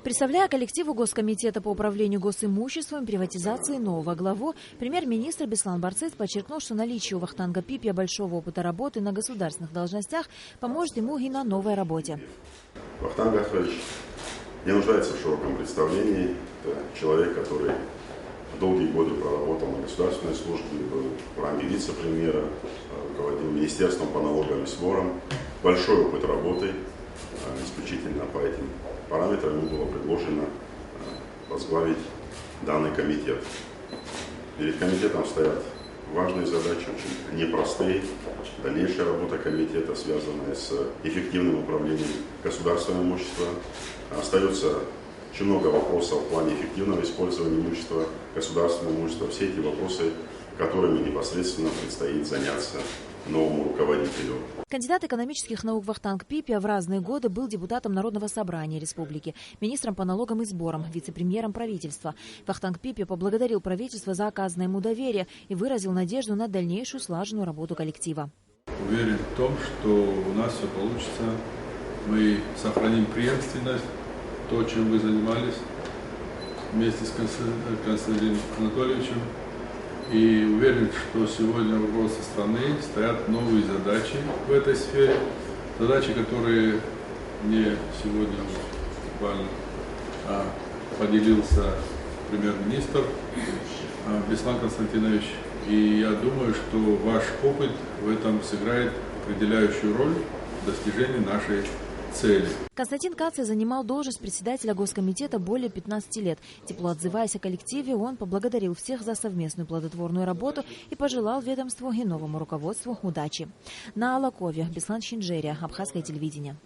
Представляя коллективу Госкомитета по управлению госимуществом и приватизации нового главу, премьер-министр Беслан Барцыц подчеркнул, что наличие у Вахтанга Пипия большого опыта работы на государственных должностях поможет ему и на новой работе. Вахтанг Ахрович не нуждается в широком представлении. Это человек, который долгие годы проработал на государственной службе, был в ранге вице-премьера, руководил Министерством по налогам и сборам. Большой опыт работы, исключительно по этим параметрам ему было предложено возглавить данный комитет. Перед комитетом стоят важные задачи, очень непростые. Дальнейшая работа комитета, связанная с эффективным управлением государственным имуществом. Остается очень много вопросов в плане эффективного использования имущества, государственного имущества. Все эти вопросы, которыми непосредственно предстоит заняться новому руководителю. Кандидат экономических наук Вахтанг Пипия в разные годы был депутатом Народного собрания республики, министром по налогам и сборам, вице-премьером правительства. Вахтанг Пипия поблагодарил правительство за оказанное ему доверие и выразил надежду на дальнейшую слаженную работу коллектива. Уверен в том, что у нас все получится. Мы сохраним преемственность, то, чем вы занимались вместе с Константином Анатольевичем. И уверен, что сегодня в руководстве страны стоят новые задачи в этой сфере. Задачи, которые мне сегодня буквально поделился премьер-министр Беслан Константинович. И я думаю, что ваш опыт в этом сыграет определяющую роль в достижении нашей цели. Константин Каций занимал должность председателя Госкомитета более 15 лет. Тепло отзываясь о коллективе, он поблагодарил всех за совместную плодотворную работу и пожелал ведомству и новому руководству удачи. На Алакове, Беслан Шинджерия, Абхазское телевидение.